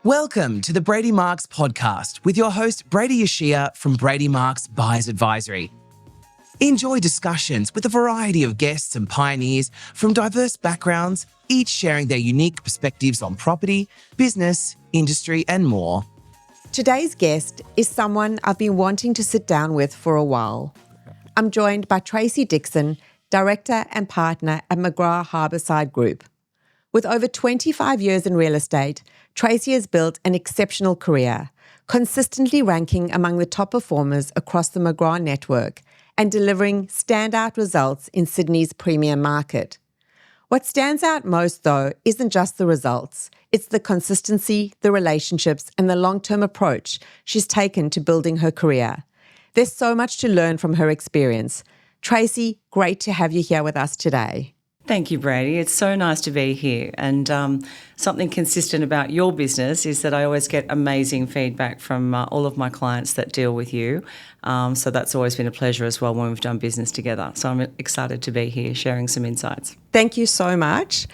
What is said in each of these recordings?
Welcome to the Brady Marks podcast with your host, Brady Yashia from Brady Marks Buyers Advisory. Enjoy discussions with a variety of guests and pioneers from diverse backgrounds, each sharing their unique perspectives on property, business, industry, and more. Today's guest is someone I've been wanting to sit down with for a while. I'm joined by Tracey Dixon, Director and Partner at McGrath Harbourside Group. With over 25 years in real estate, Tracey has built an exceptional career, consistently ranking among the top performers across the McGrath network and delivering standout results in Sydney's premium market. What stands out most, though, isn't just the results. It's the consistency, the relationships, and the long-term approach she's taken to building her career. There's so much to learn from her experience. Tracey, great to have you here with us today. Thank you, Brady. It's so nice to be here. And something consistent about your business is that I always get amazing feedback from all of my clients that deal with you. So that's always been a pleasure as well when we've done business together. So I'm excited to be here sharing some insights. Thank you so much.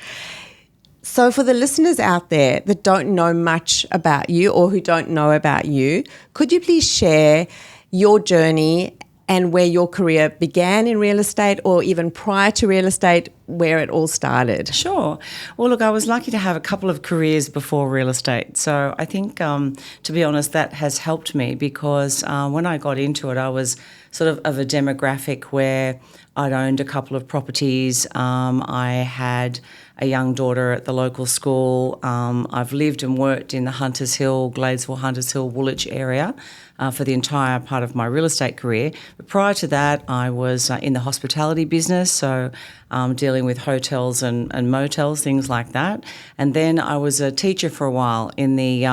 So for the listeners out there that don't know much about you or who don't know about you, could you please share your journey and where your career began in real estate, or even prior to real estate, where it all started? Sure. Well, look, I was lucky to have a couple of careers before real estate. So I think, to be honest, that has helped me because when I got into it, I was sort of a demographic where I'd owned a couple of properties. I had a young daughter at the local school. I've lived and worked in the Hunters Hill, Gladesville, Hunters Hill, Woolwich area for the entire part of my real estate career. But prior to that, I was in the hospitality business, so dealing with hotels and motels, things like that. And then I was a teacher for a while in the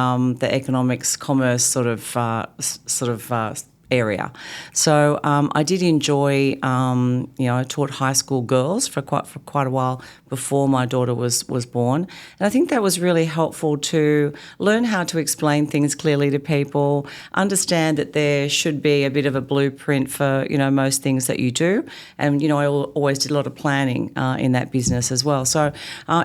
economics, commerce sort of area. So I did enjoy, I taught high school girls for quite a while before my daughter was born. And I think that was really helpful to learn how to explain things clearly to people, understand that there should be a bit of a blueprint for, most things that you do. And, I always did a lot of planning in that business as well. So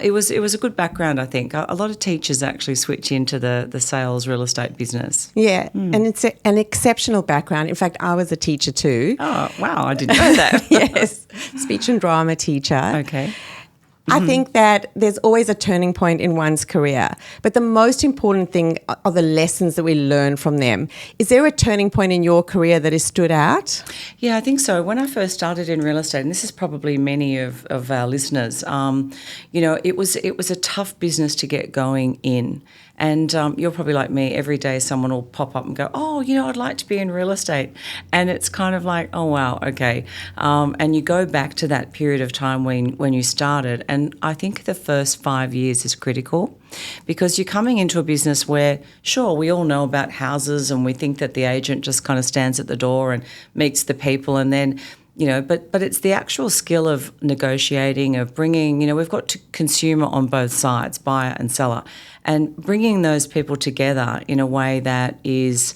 it was a good background, I think. A lot of teachers actually switch into the sales real estate business. Yeah, and it's an exceptional background. In fact, I was a teacher too. Oh, wow, I didn't know that. Yes, speech and drama teacher. Okay. I think that there's always a turning point in one's career, but the most important thing are the lessons that we learn from them. Is there a turning point in your career that has stood out? Yeah, I think so. When I first started in real estate, and this is probably many of our listeners, it was a tough business to get going in. And you're probably like me, every day someone will pop up and go, oh, I'd like to be in real estate. And it's kind of like, oh, wow, okay. And you go back to that period of time when you started. And I think the first 5 years is critical because you're coming into a business where, sure, we all know about houses and we think that the agent just kind of stands at the door and meets the people and then but it's the actual skill of negotiating, of bringing, we've got consumer on both sides, buyer and seller, and bringing those people together in a way that is,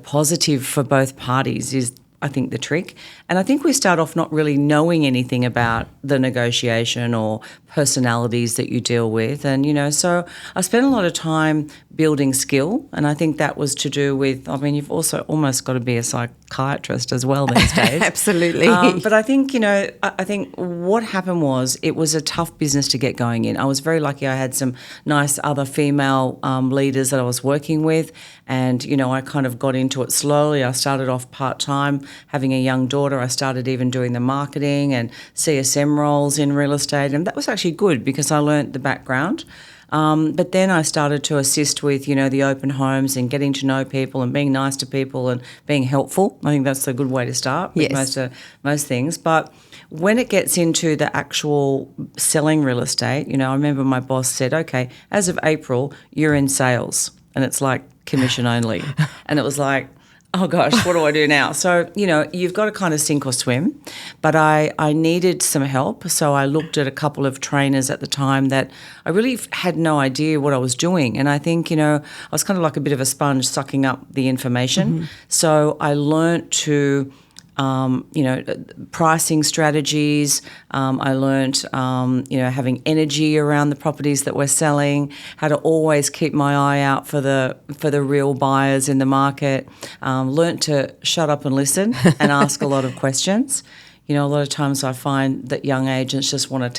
positive for both parties is, I think, the trick. And I think we start off not really knowing anything about the negotiation or personalities that you deal with. And, so I spent a lot of time building skill. And I think that was to do with, you've also almost got to be a psychiatrist as well these days. Absolutely. But I think, I think what happened was it was a tough business to get going in. I was very lucky. I had some nice other female leaders that I was working with. And, I kind of got into it slowly. I started off part-time, having a young daughter. I started even doing the marketing and CSM roles in real estate. And that was actually good because I learnt the background. But then I started to assist with, the open homes and getting to know people and being nice to people and being helpful. I think that's a good way to start with most things. But when it gets into the actual selling real estate, I remember my boss said, okay, as of April, you're in sales. And it's like commission only. And it was like, oh gosh, what do I do now? So, you've got to kind of sink or swim. But I needed some help. So I looked at a couple of trainers at the time that I really had no idea what I was doing. And I think, I was kind of like a bit of a sponge sucking up the information. Mm-hmm. So I learnt to pricing strategies. I learnt, having energy around the properties that we're selling, how to always keep my eye out for the real buyers in the market. Learnt to shut up and listen and ask a lot of questions. A lot of times I find that young agents just want to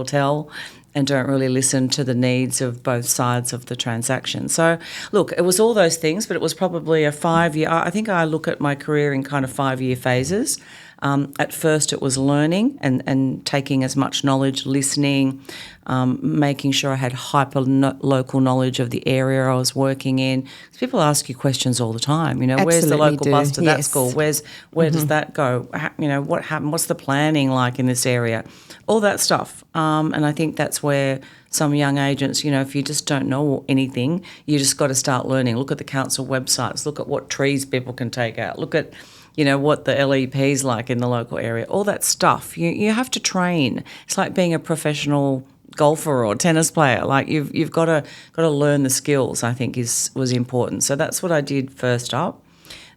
tell, and don't really listen to the needs of both sides of the transaction. So, look, it was all those things, but it was probably a 5-year. I think I look at my career in kind of 5-year phases. At first it was learning and taking as much knowledge, listening, making sure I had local knowledge of the area I was working in. People ask you questions all the time. Where's the local bus to that school? Where does that go? What happened? What's the planning like in this area? All that stuff. And I think that's where some young agents, if you just don't know anything, you just got to start learning. Look at the council websites. Look at what trees people can take out. Look at what the LEP's like in the local area, all that stuff. You have to train. It's like being a professional golfer or tennis player. Like you've got to learn the skills, I think was important. So that's what I did first up.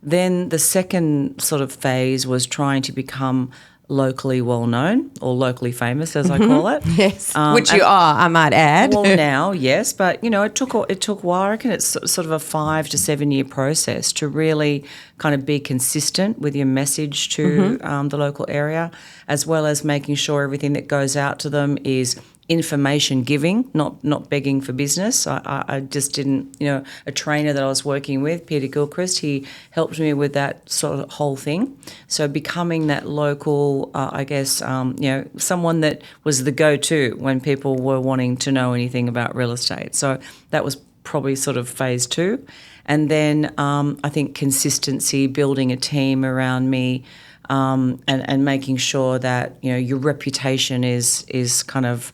Then the second sort of phase was trying to become locally well-known or locally famous, as I call it. Yes, which you are, I might add. Well, now, yes, but, it took a while. I reckon it's sort of a 5 to 7 year process to really kind of be consistent with your message to the local area, as well as making sure everything that goes out to them is information giving, not begging for business. I just didn't, a trainer that I was working with, Peter Gilchrist, he helped me with that sort of whole thing. So becoming that local, someone that was the go-to when people were wanting to know anything about real estate. So that was probably sort of phase 2. And then I think consistency, building a team around me, and making sure that your reputation is kind of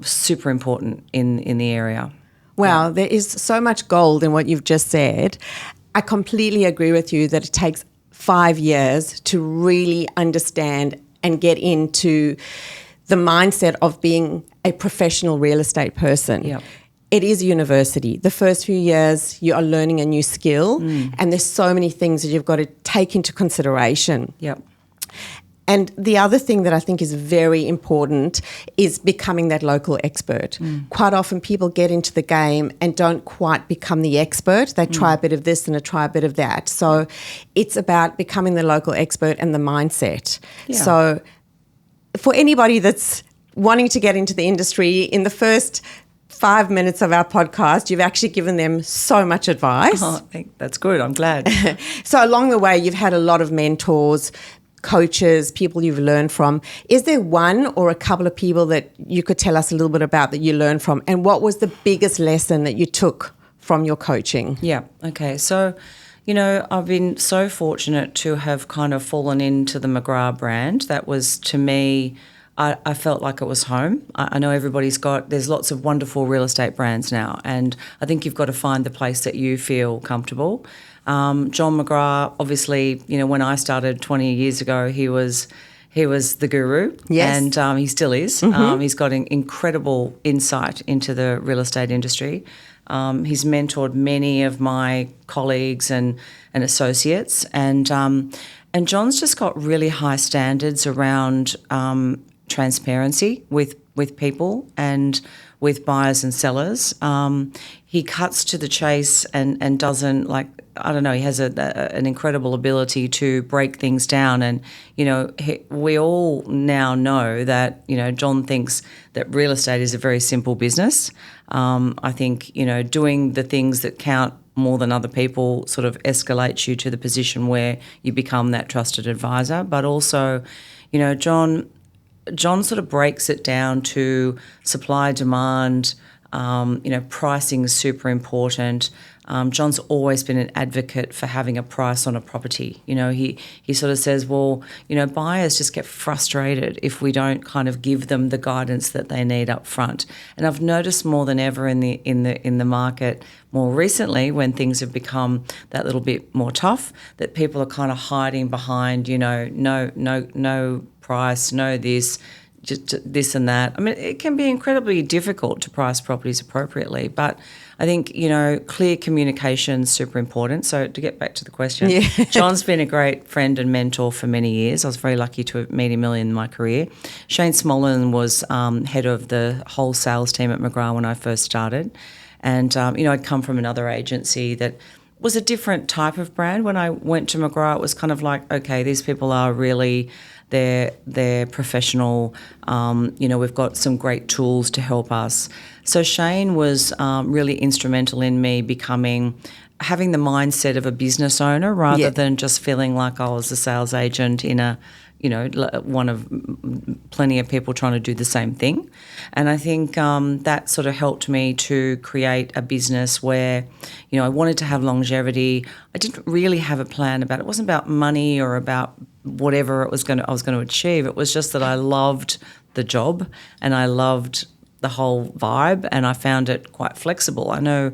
super important in the area. Wow, there is so much gold in what you've just said. I completely agree with you that it takes 5 years to really understand and get into the mindset of being a professional real estate person. Yep. It is a university. The first few years you are learning a new skill and there's so many things that you've got to take into consideration. Yep. And the other thing that I think is very important is becoming that local expert. Quite often people get into the game and don't quite become the expert. They try a bit of this and they try a bit of that. So it's about becoming the local expert and the mindset. Yeah. So for anybody that's wanting to get into the industry, in the first 5 minutes of our podcast, you've actually given them so much advice. Oh, I think that's good. I'm glad. So along the way, you've had a lot of mentors, coaches, people you've learned from. Is there one or a couple of people that you could tell us a little bit about that you learned from? And what was the biggest lesson that you took from your coaching? Yeah. Okay. So, I've been so fortunate to have kind of fallen into the McGrath brand. That was, to me, I felt like it was home. I know there's lots of wonderful real estate brands now, and I think you've got to find the place that you feel comfortable. John McGrath, obviously, when I started 20 years ago, he was the guru. Yes. And he still is. He's got an incredible insight into the real estate industry. He's mentored many of my colleagues and associates, and John's just got really high standards around transparency with people and with buyers and sellers. He cuts to the chase and doesn't he has an incredible ability to break things down. And, we all now know that, John thinks that real estate is a very simple business. I think, doing the things that count more than other people sort of escalates you to the position where you become that trusted advisor. But also, John sort of breaks it down to supply, demand, pricing is super important. John's always been an advocate for having a price on a property. He sort of says, buyers just get frustrated if we don't kind of give them the guidance that they need up front. And I've noticed more than ever in the market more recently, when things have become that little bit more tough, that people are kind of hiding behind, no price, no this, just this and that. I mean, it can be incredibly difficult to price properties appropriately, but I think, clear communication is super important. So to get back to the question, John's been a great friend and mentor for many years. I was very lucky to meet him early in my career. Shane Smollen was head of the whole sales team at McGrath when I first started. And, I'd come from another agency that was a different type of brand. When I went to McGrath, it was kind of like, okay, these people are really... They're professional. We've got some great tools to help us. So Shane was really instrumental in me having the mindset of a business owner rather than just feeling like I was a sales agent in one of plenty of people trying to do the same thing. And I think that sort of helped me to create a business where, I wanted to have longevity. I didn't really have a plan about it. It wasn't about money or about whatever I was going to achieve. It was just that I loved the job and I loved the whole vibe, and I found it quite flexible. I know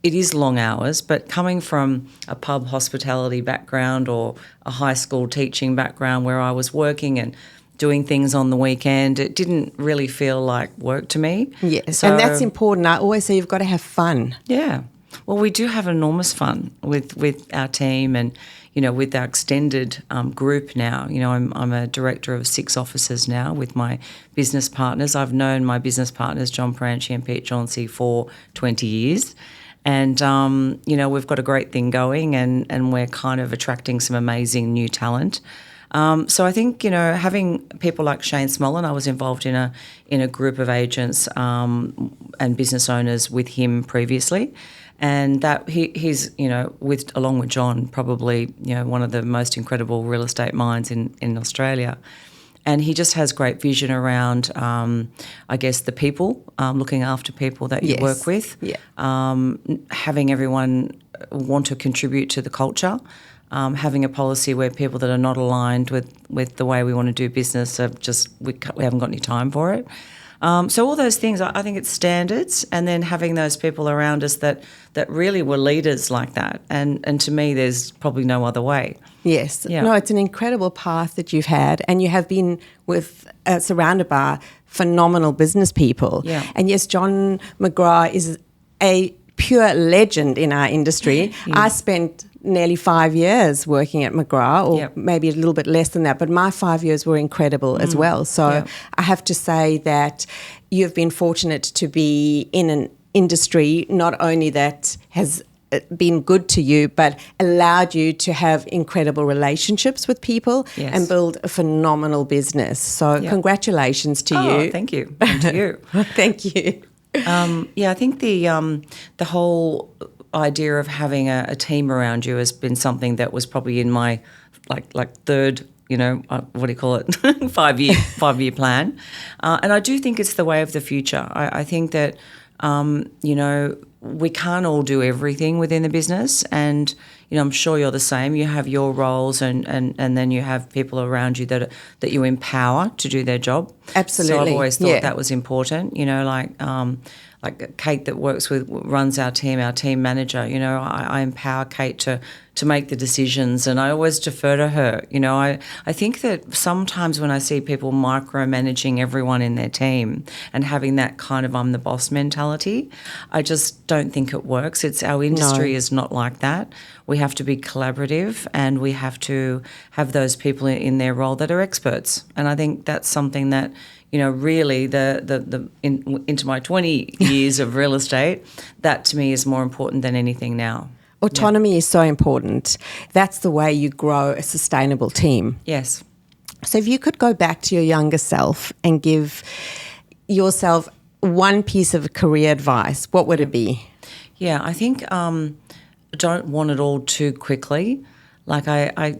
it is long hours, but coming from a pub hospitality background or a high school teaching background where I was working and doing things on the weekend, it didn't really feel like work to me. Yes, and that's important. I always say you've got to have fun. Yeah. Well, we do have enormous fun with our team and, with our extended group now. I'm a director of 6 offices now with my business partners. I've known my business partners, John Pranchi and Pete Jauncey, for 20 years. And, we've got a great thing going and we're kind of attracting some amazing new talent. So I think, having people like Shane Smollen, I was involved in a group of agents and business owners with him previously. And that he's, along with John, probably, one of the most incredible real estate minds in Australia. And he just has great vision around, the people, looking after people that you work with, having everyone want to contribute to the culture, having a policy where people that are not aligned with the way we want to do business are just, we haven't got any time for it. So all those things, I think it's standards, and then having those people around us that really were leaders like that. And to me, there's probably no other way. Yes. Yeah. No, it's an incredible path that you've had, and you have been surrounded by phenomenal business people. Yeah. And yes, John McGrath is a pure legend in our industry. I spent nearly 5 years working at McGrath, or maybe a little bit less than that, but my 5 years were incredible as well. So I have to say that you've been fortunate to be in an industry not only that has been good to you, but allowed you to have incredible relationships with people and build a phenomenal business. So congratulations to you. Thank you. And to you. Thank you. I think the whole idea of having a team around you has been something that was probably in my like third, what do you call it, 5-year plan. And I do think it's the way of the future. I think that, we can't all do everything within the business, and I'm sure you're the same. You have your roles, and then you have people around you that you empower to do their job. Absolutely. So I've always thought that was important. Like Kate that runs our team manager. I empower Kate to make the decisions, and I always defer to her. I think that sometimes when I see people micromanaging everyone in their team and having that kind of I'm the boss mentality, I just don't think it works. Our industry is not like that. We have to be collaborative, and we have to have those people in their role that are experts. And I think that's something that, really into my 20 years of real estate, that to me is more important than anything now. Autonomy is so important. That's the way you grow a sustainable team. Yes. So if you could go back to your younger self and give yourself one piece of career advice, what would it be? Yeah, I think don't want it all too quickly. Like I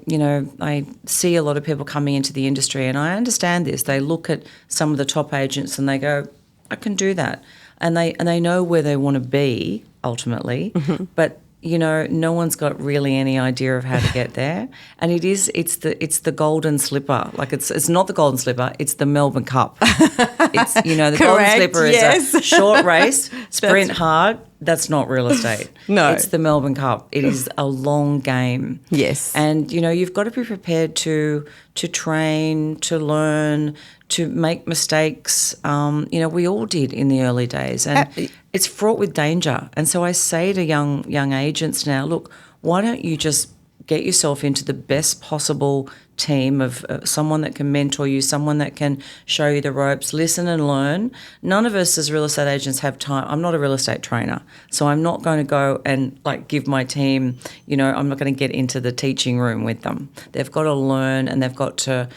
see a lot of people coming into the industry, and I understand this. They look at some of the top agents and they go, I can do that. And they know where they want to be ultimately, but no one's got really any idea of how to get there. And it's the golden slipper. Like it's not the golden slipper, it's the Melbourne Cup. It's the golden slipper is a short race, sprint hard, that's not real estate. No. It's the Melbourne Cup. It is a long game. Yes. And, you've got to be prepared to train, to learn, to make mistakes. We all did in the early days. And it's fraught with danger. And so I say to young agents now, look, why don't you just get yourself into the best possible team of someone that can mentor you, someone that can show you the ropes, listen and learn. None of us as real estate agents have time. I'm not a real estate trainer, so I'm not going to go and give my team, I'm not going to get into the teaching room with them. They've got to learn, and they've got to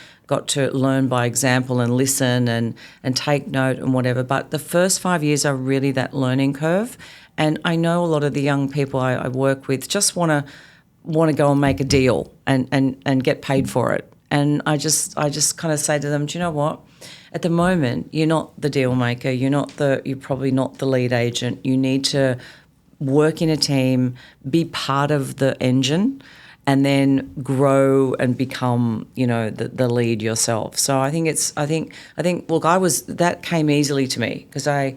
learn by example and listen and take note and whatever. But the first 5 years are really that learning curve. And I know a lot of the young people I work with just want to go and make a deal and get paid for it. And I just kind of say to them, do you know what? At the moment, you're not the deal maker. You're probably not the lead agent. You need to work in a team, be part of the engine, and then grow and become, the lead yourself. So I think look, that came easily to me because I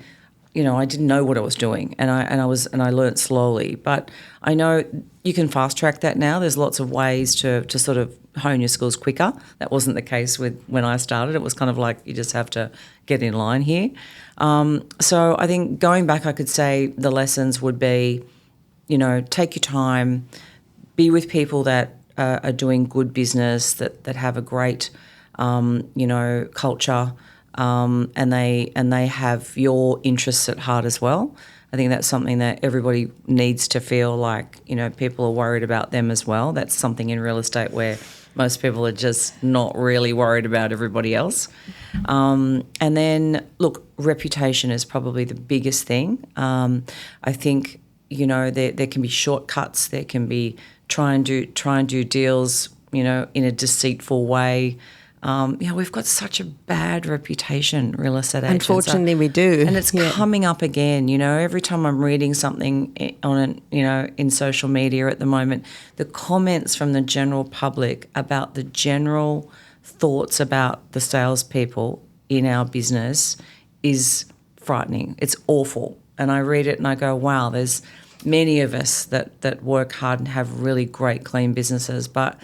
didn't know what I was doing, and I learnt slowly. But I know you can fast track that now. There's lots of ways to sort of hone your skills quicker. That wasn't the case when I started. It was kind of like you just have to get in line here. So I think going back, I could say the lessons would be, take your time, be with people that are doing good business, that have a great, culture. And they have your interests at heart as well. I think that's something that everybody needs to feel like, people are worried about them as well. That's something in real estate where most people are just not really worried about everybody else. And then, look, reputation is probably the biggest thing. I think, there can be shortcuts. There can be try and do deals, in a deceitful way. We've got such a bad reputation, real estate agents. Unfortunately, we do. And it's coming up again. Every time I'm reading something in social media at the moment, the comments from the general public about the general thoughts about the salespeople in our business is frightening. It's awful. And I read it and I go, wow, there's many of us that work hard and have really great, clean businesses. But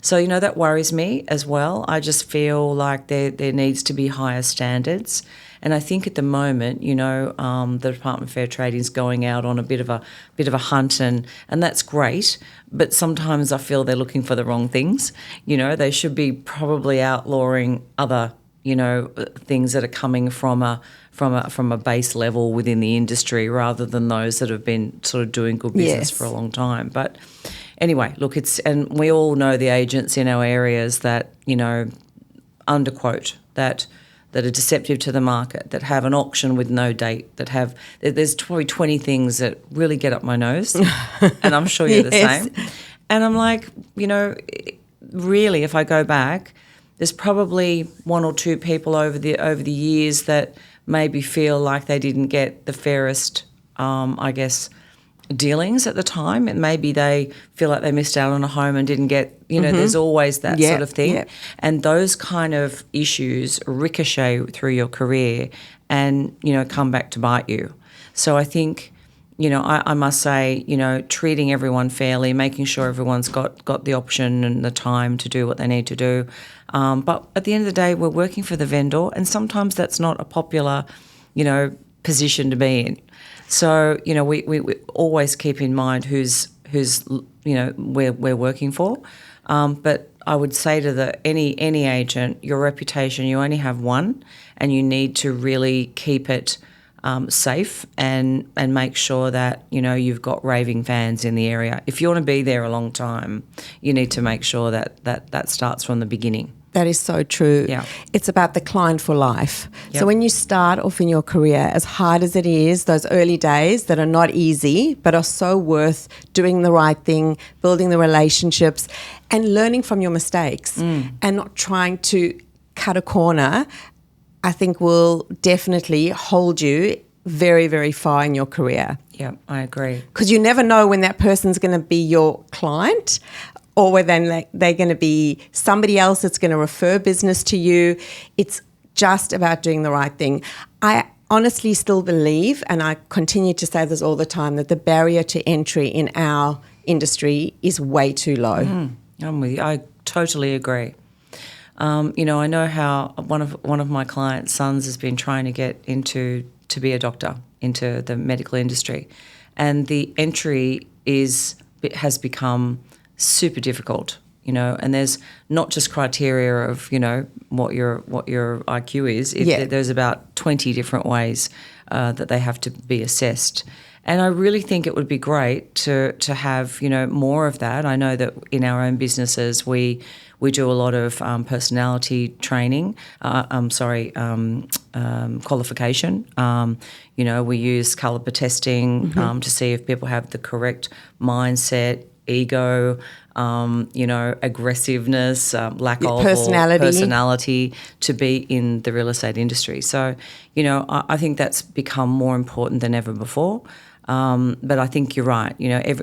so, that worries me as well. I just feel like there needs to be higher standards. And I think at the moment, the Department of Fair Trading is going out on a bit of a hunt, and that's great. But sometimes I feel they're looking for the wrong things. They should be probably outlawing other, things that are coming from a base level within the industry rather than those that have been sort of doing good business for a long time. But anyway, look, and we all know the agents in our areas that, underquote, that are deceptive to the market, that have an auction with no date, there's probably 20 things that really get up my nose, and I'm sure you're the same. And I'm like, really, if I go back, there's probably one or two people over the years that maybe feel like they didn't get the fairest, dealings at the time, and maybe they feel like they missed out on a home and didn't get, there's always that sort of thing. And those kind of issues ricochet through your career and, come back to bite you. So I think, I must say, treating everyone fairly, making sure everyone's got the option and the time to do what they need to do. But at the end of the day, we're working for the vendor, and sometimes that's not a popular, position to be in. So, we always keep in mind who's we're working for. But I would say to any agent, your reputation, you only have one, and you need to really keep it safe and make sure that, you've got raving fans in the area. If you want to be there a long time, you need to make sure that starts from the beginning. That is so true. Yeah. It's about the client for life. Yep. So when you start off in your career, as hard as it is, those early days that are not easy but are so worth doing the right thing, building the relationships and learning from your mistakes and not trying to cut a corner, I think will definitely hold you very, very far in your career. Yeah, I agree. Because you never know when that person's going to be your client, or whether they're going to be somebody else that's going to refer business to you. It's just about doing the right thing. I honestly still believe, and I continue to say this all the time, that the barrier to entry in our industry is way too low. I'm with you. I totally agree. I know how one of my clients' sons has been trying to get to be a doctor into the medical industry, and the entry has become super difficult. And there's not just criteria of what your IQ is. There's about 20 different ways that they have to be assessed. And I really think it would be great to have more of that. I know that in our own businesses we do a lot of personality training. Qualification. We use caliper testing to see if people have the correct mindset, ego, aggressiveness, lack of personality to be in the real estate industry. So, I think that's become more important than ever before. But I think you're right.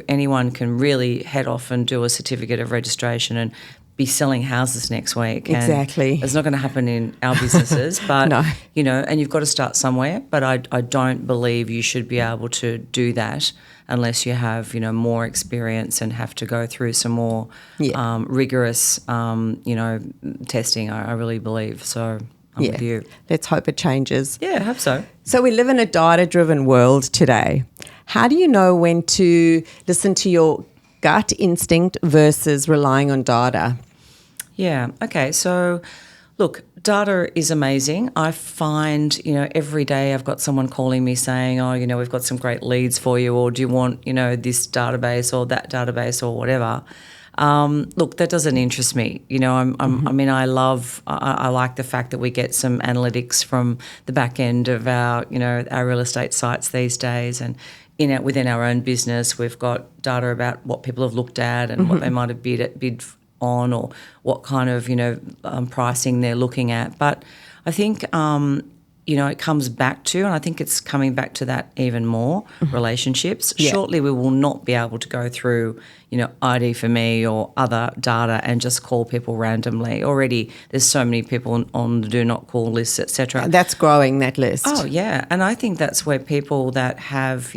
Anyone can really head off and do a certificate of registration and be selling houses next week. Exactly. And it's not going to happen in our businesses, but no. And you've got to start somewhere. But I don't believe you should be able to do that unless you have more experience and have to go through some more rigorous testing. I really believe so. I'm with you. Let's hope it changes. Yeah, I hope so. So we live in a data-driven world today. How do you know when to listen to your gut instinct versus relying on data? Yeah. Okay. So, look, data is amazing. I find, every day I've got someone calling me saying, oh, we've got some great leads for you, or do you want, this database or that database or whatever. Look, that doesn't interest me. I like the fact that we get some analytics from the back end of our real estate sites these days, and within our own business, we've got data about what people have looked at and what they might have bid on, or what kind of pricing they're looking at. But I think it comes back to, and I think it's coming back to that even more, relationships. Yeah. Shortly, we will not be able to go through ID for me or other data and just call people randomly. Already there's so many people on the do not call lists, etc. That's growing, that list. Oh, yeah. And I think that's where people that have,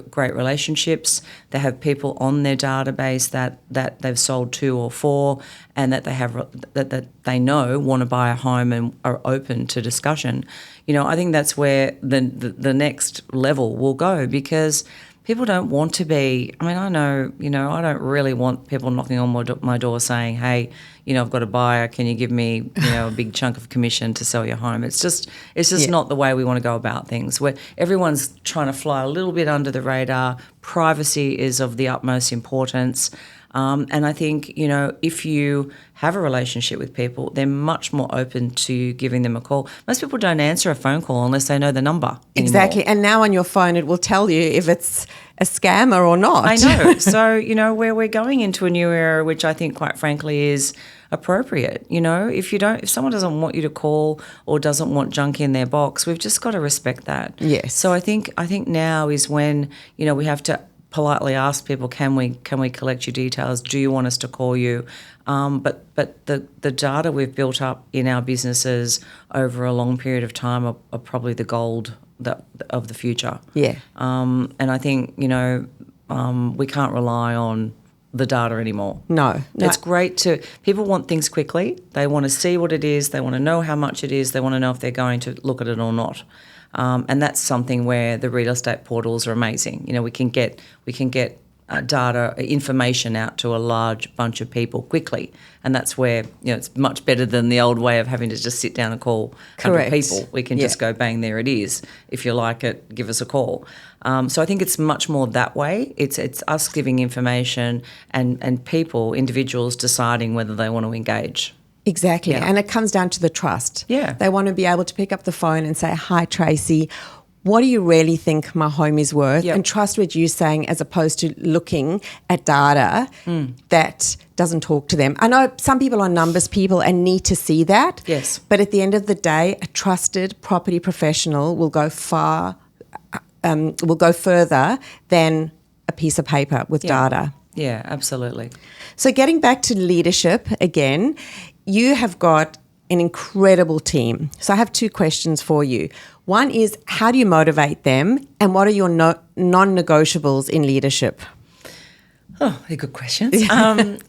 great relationships, they have people on their database that they've sold to or for, and that they have that they know want to buy a home and are open to discussion. I think that's where the next level will go, because people don't want to be, I know, I don't really want people knocking on my door saying, hey, I've got a buyer, can you give me, a big chunk of commission to sell your home? It's just not the way we want to go about things. Where everyone's trying to fly a little bit under the radar. Privacy is of the utmost importance. And I think, if you have a relationship with people, they're much more open to giving them a call. Most people don't answer a phone call unless they know the number anymore. Exactly. And now on your phone, it will tell you if it's a scammer or not. I know. So, where we're going into a new era, which I think, quite frankly, is appropriate. If someone doesn't want you to call or doesn't want junk in their box, we've just got to respect that. Yes. So I think now is when, we have to politely ask people, can we collect your details? Do you want us to call you? But the data we've built up in our businesses over a long period of time are probably the gold of the future. Yeah. And I think, we can't rely on the data anymore. No. It's great people want things quickly. They want to see what it is. They want to know how much it is. They want to know if they're going to look at it or not. And that's something where the real estate portals are amazing. We can get data, information out to a large bunch of people quickly, and that's where it's much better than the old way of having to just sit down and call 100 people. We can just go bang, there it is. If you like it, give us a call. So I think it's much more that way. It's us giving information and individuals deciding whether they want to engage. Exactly. Yeah. And it comes down to the trust. Yeah. They want to be able to pick up the phone and say, hi, Tracey, what do you really think my home is worth? Yep. And trust what you're saying, as opposed to looking at data that doesn't talk to them. I know some people are numbers people and need to see that. Yes. But at the end of the day, a trusted property professional will go further than a piece of paper with data. Yeah, absolutely. So getting back to leadership again, you have got an incredible team. So I have two questions for you. One is, how do you motivate them, and what are your non-negotiables in leadership? Oh, they're good questions.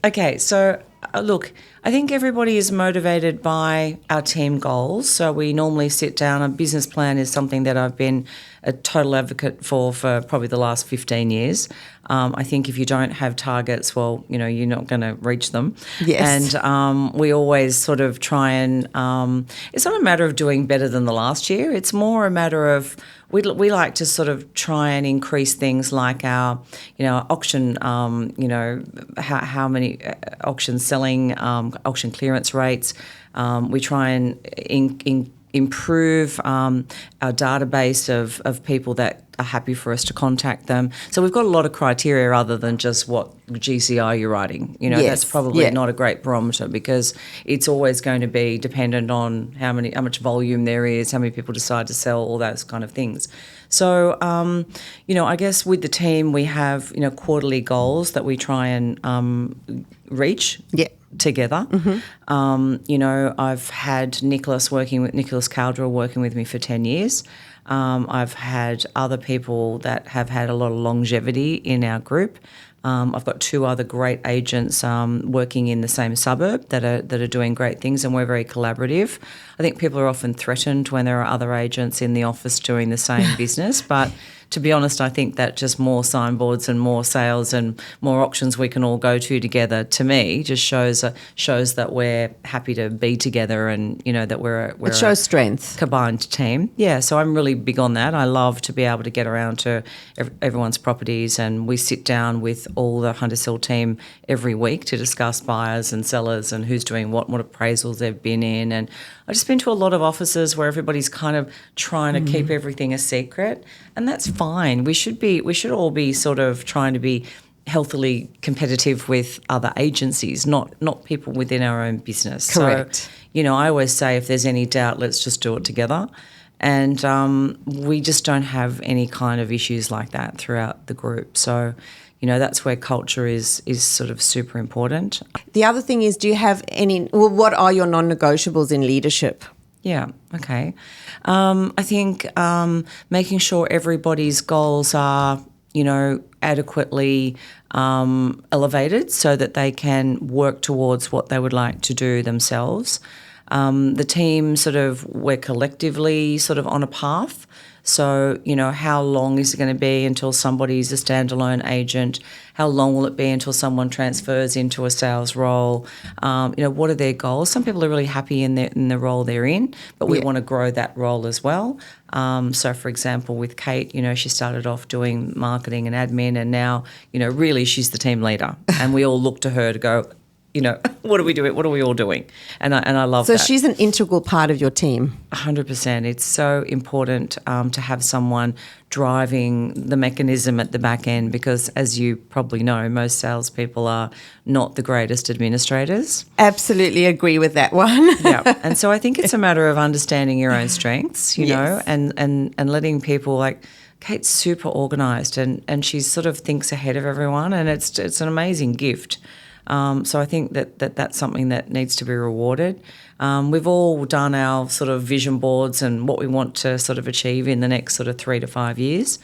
Okay, so look, I think everybody is motivated by our team goals. So we normally sit down. A business plan is something that I've been a total advocate for probably the last 15 years. I think if you don't have targets, well, you're not going to reach them. Yes. And we always sort of try and it's not a matter of doing better than the last year. It's more a matter of we like to sort of try and increase things like our, auction, how many auctions selling, auction clearance rates. We try and improve our database of people that are happy for us to contact them. So we've got a lot of criteria other than just what GCI you're writing. Yes. That's probably not a great barometer because it's always going to be dependent on how much volume there is, how many people decide to sell, all those kind of things. So, I guess with the team we have, quarterly goals that we try and reach. Yeah. Together. Mm-hmm. I've had Nicholas Cowdrell working with me for 10 years. I've had other people that have had a lot of longevity in our group. I've got 2 other great agents working in the same suburb that are doing great things, and we're very collaborative. I think people are often threatened when there are other agents in the office doing the same business, but to be honest, I think that just more signboards and more sales and more auctions we can all go to together, to me, just shows that we're happy to be together and, that we're it shows strength. Combined team. Yeah, so I'm really big on that. I love to be able to get around to everyone's properties, and we sit down with all the Hunters Hill team every week to discuss buyers and sellers and who's doing what appraisals they've been in. And I've just been to a lot of offices where everybody's kind of trying to keep everything a secret, and that's fine. We should all be sort of trying to be healthily competitive with other agencies, not people within our own business. Correct. So, I always say if there's any doubt, let's just do it together. And we just don't have any kind of issues like that throughout the group. So, that's where culture is sort of super important. The other thing is, do you have what are your non-negotiables in leadership? Yeah, okay. I think making sure everybody's goals are, adequately elevated so that they can work towards what they would like to do themselves. The team we're collectively sort of on a path. So, how long is it going to be until somebody's a standalone agent? How long will it be until someone transfers into a sales role? What are their goals? Some people are really happy in the role they're in, but we want to grow that role as well. So, for example, with Kate, she started off doing marketing and admin, and now, really she's the team leader. And we all look to her to go, what are we doing? What are we all doing? And I love that. So she's an integral part of your team. 100%. It's so important to have someone driving the mechanism at the back end because, as you probably know, most salespeople are not the greatest administrators. Absolutely agree with that one. Yeah. And so I think it's a matter of understanding your own strengths, know, and letting people like Kate's super organised and she sort of thinks ahead of everyone, and it's an amazing gift. So I think that's something that needs to be rewarded. We've all done our sort of vision boards and what we want to sort of achieve in the next sort of 3 to 5 years.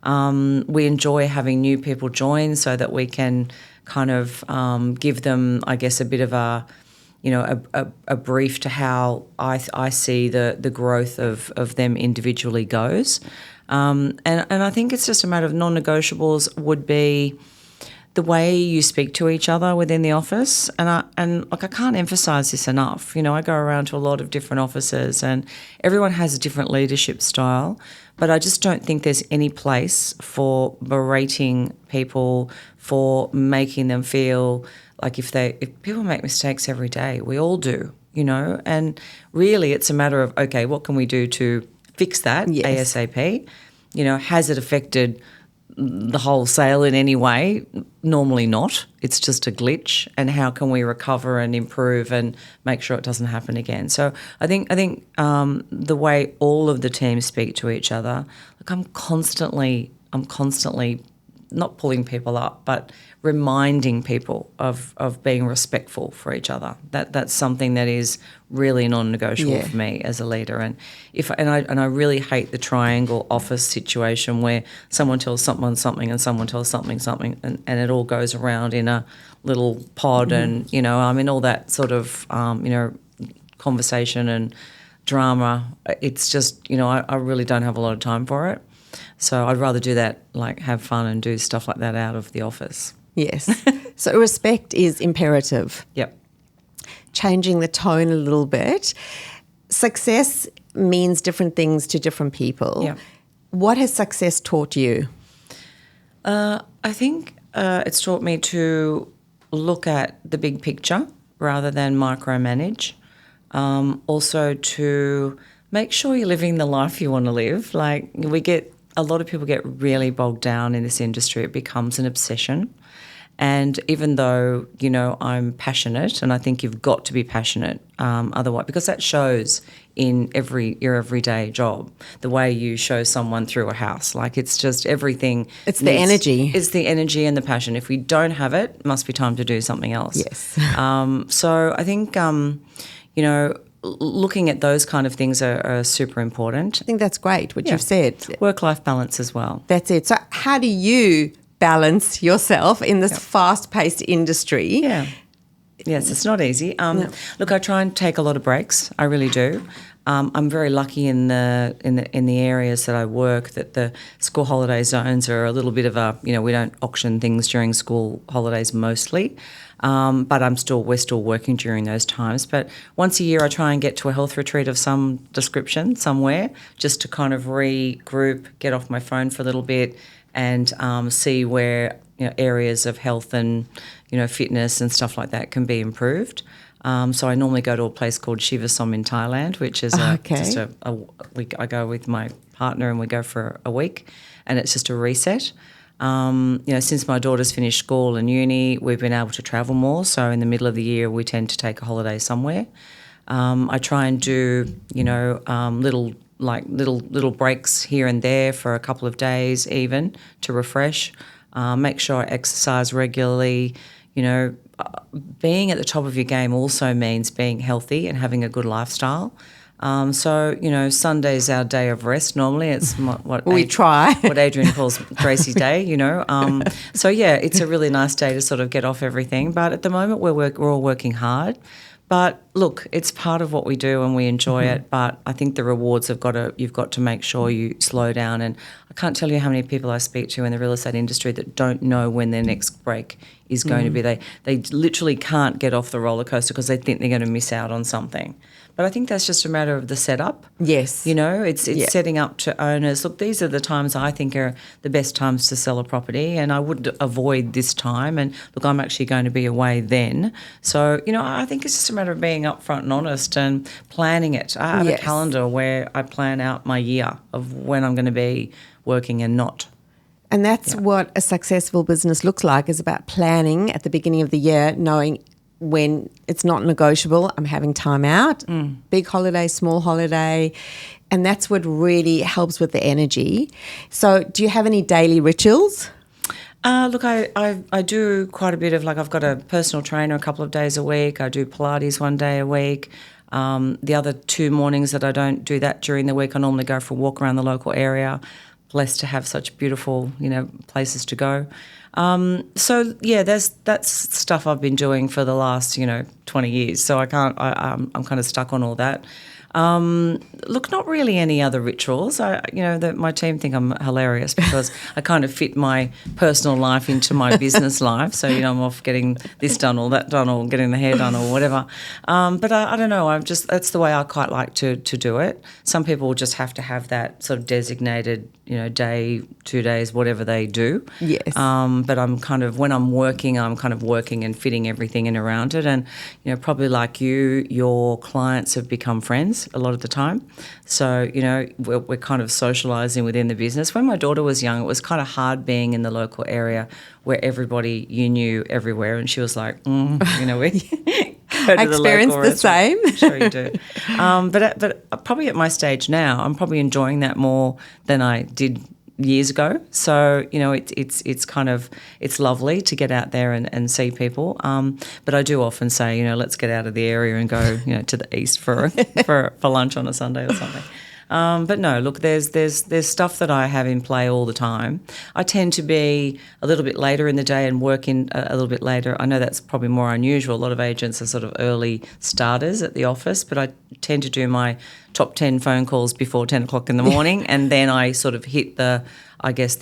We enjoy having new people join so that we can kind of give them, I guess, a bit of a brief to how I see the growth of them individually goes. And I think it's just a matter of non-negotiables would be the way you speak to each other within the office, and I can't emphasise this enough. I go around to a lot of different offices, and everyone has a different leadership style. But I just don't think there's any place for berating people, for making them feel like if people make mistakes every day, we all do, And really, it's a matter of okay, what can we do to fix that ASAP? Has it affected the whole sale in any way? Normally not. It's just a glitch, and how can we recover and improve and make sure it doesn't happen again? So I think the way all of the teams speak to each other, I'm constantly not pulling people up, but reminding people of being respectful for each other. That's something that is really non-negotiable for me as a leader. And I really hate the triangle office situation where someone tells someone something and someone tells something, and it all goes around in a little pod, and all that sort of conversation and drama. It's just I really don't have a lot of time for it. So I'd rather do that, like have fun and do stuff like that out of the office. Yes. So respect is imperative. Yep. Changing the tone a little bit. Success means different things to different people. Yep. What has success taught you? I think it's taught me to look at the big picture rather than micromanage. Also to make sure you're living the life you want to live. Like a lot of people get really bogged down in this industry. It becomes an obsession. And even though, I'm passionate, and I think you've got to be passionate otherwise, because that shows in your everyday job, the way you show someone through a house. Like it's just everything. It's the energy. It's the energy and the passion. If we don't have it, it must be time to do something else. Yes. So I think, looking at those kind of things are super important. I think that's great, what you've said. Work-life balance as well. That's it. So how do you balance yourself in this fast-paced industry? Yeah. Yes, it's not easy. Look, I try and take a lot of breaks. I really do. I'm very lucky in the areas that I work that the school holiday zones are a little bit of a, we don't auction things during school holidays mostly. But we're still working during those times. But once a year I try and get to a health retreat of some description somewhere, just to kind of regroup, get off my phone for a little bit, and see where areas of health and fitness and stuff like that can be improved. So I normally go to a place called Shivasom in Thailand, which is I go with my partner and we go for a week, and it's just a reset. Since my daughter's finished school and uni, we've been able to travel more. So in the middle of the year, we tend to take a holiday somewhere. I try and do, little breaks here and there for a couple of days even to refresh. Make sure I exercise regularly. Being at the top of your game also means being healthy and having a good lifestyle. Sunday's our day of rest. Normally, it's what Adrian calls Tracey's day. It's a really nice day to sort of get off everything. But at the moment, we're all working hard. But look, it's part of what we do and we enjoy it. But I think the rewards you've got to make sure you slow down. And I can't tell you how many people I speak to in the real estate industry that don't know when their next break is going to be. They literally can't get off the roller coaster because they think they're going to miss out on something. But I think that's just a matter of the setup. Yes. It's setting up to owners. Look, these are the times I think are the best times to sell a property, and I would avoid this time. And look, I'm actually going to be away then. So, I think it's just a matter of being upfront and honest and planning it. I have a calendar where I plan out my year of when I'm going to be working and not. And that's what a successful business looks like, is about planning at the beginning of the year, knowing when it's not negotiable, I'm having time out, big holiday, small holiday, and that's what really helps with the energy. So do you have any daily rituals? Look, I do quite a bit of, I've got a personal trainer a couple of days a week. I do Pilates one day a week. The other 2 mornings that I don't do that during the week, I normally go for a walk around the local area. Blessed to have such beautiful, places to go. That's stuff I've been doing for the last, 20 years. So I'm kind of stuck on all that. Look, not really any other rituals. My team think I'm hilarious because I kind of fit my personal life into my business life. So, I'm off getting this done or that done or getting the hair done or whatever. But I don't know. That's the way I quite like to do it. Some people just have to have that sort of designated, day, 2 days, whatever they do. Yes. But I'm kind of, when I'm working and fitting everything in around it. And, probably like you, your clients have become friends a lot of the time. So, we're kind of socialising within the business. When my daughter was young, it was kind of hard being in the local area where everybody you knew everywhere, and she was like, we go to I experienced the same. Sure you do. But probably at my stage now, I'm probably enjoying that more than I did years ago. So, it's lovely to get out there and see people. But I do often say, let's get out of the area and go, to the east for lunch on a Sunday or something. But no, look, there's stuff that I have in play all the time. I tend to be a little bit later in the day and work in a little bit later. I know that's probably more unusual. A lot of agents are sort of early starters at the office, but I tend to do my top 10 phone calls before 10 o'clock in the morning, and then I sort of hit the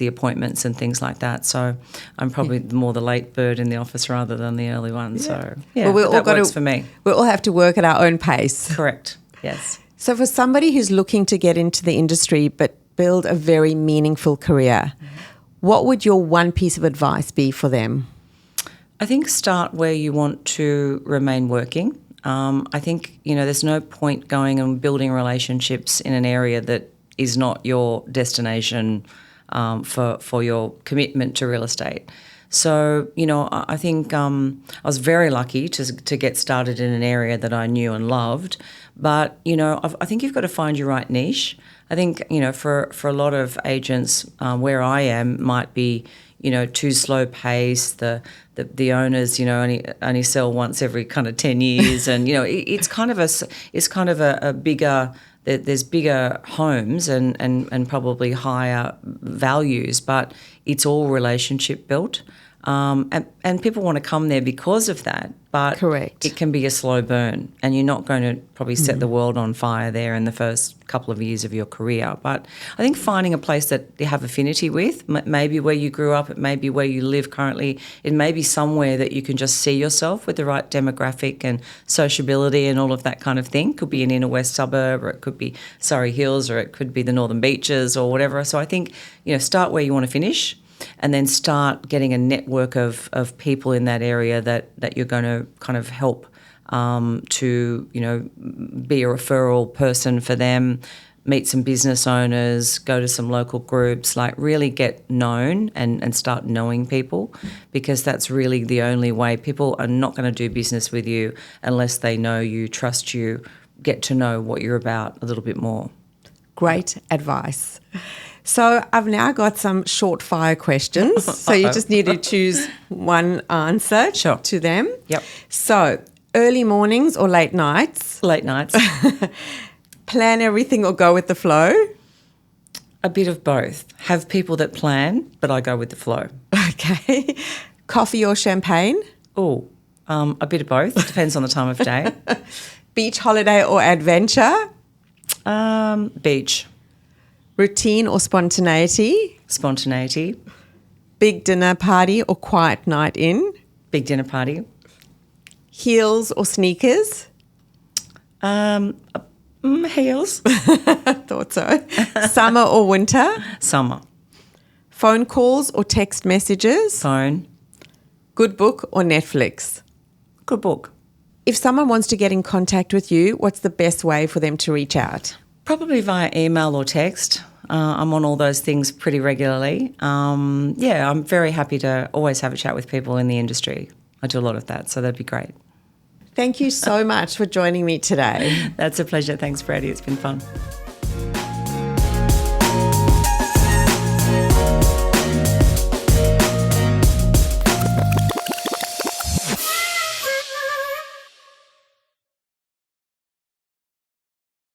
appointments and things like that. So I'm probably more the late bird in the office rather than the early one. Yeah. So that works for me. We all have to work at our own pace. Correct, yes. So for somebody who's looking to get into the industry but build a very meaningful career, what would your one piece of advice be for them? I think start where you want to remain working. I think, there's no point going and building relationships in an area that is not your destination for your commitment to real estate. So, I think I was very lucky to get started in an area that I knew and loved. But, I think you've got to find your right niche. I think, for a lot of agents where I am might be, too slow pace. The owners, only sell once every kind of 10 years. And, it's kind of a bigger... There's bigger homes and probably higher values, but it's all relationship built. And people want to come there because of that, but Correct. It can be a slow burn, and you're not going to probably set the world on fire there in the first couple of years of your career. But I think finding a place that you have affinity with, maybe where you grew up, it may be where you live currently, it may be somewhere that you can just see yourself with the right demographic and sociability and all of that kind of thing. Could be an inner west suburb, or it could be Surrey Hills, or it could be the Northern Beaches or whatever. So I think, start where you want to finish, and then start getting a network of people in that area that you're going to kind of help to, be a referral person for them, meet some business owners, go to some local groups, like really get known and start knowing people, because that's really the only way. People are not going to do business with you unless they know you, trust you, get to know what you're about a little bit more. Great advice. So I've now got some short fire questions. So you just need to choose one answer to them. Yep. So early mornings or late nights? Late nights. Plan everything or go with the flow? A bit of both. Have people that plan, but I go with the flow. Okay. Coffee or champagne? Oh, a bit of both. Depends on the time of day. Beach holiday or adventure? Beach. Routine or spontaneity? Spontaneity. Big dinner party or quiet night in? Big dinner party. Heels or sneakers? Heels. Thought so. Summer or winter? Summer. Phone calls or text messages? Phone. Good book or Netflix? Good book. If someone wants to get in contact with you, what's the best way for them to reach out? Probably via email or text. I'm on all those things pretty regularly. I'm very happy to always have a chat with people in the industry. I do a lot of that, so that'd be great. Thank you so much for joining me today. That's a pleasure. Thanks, Brady. It's been fun.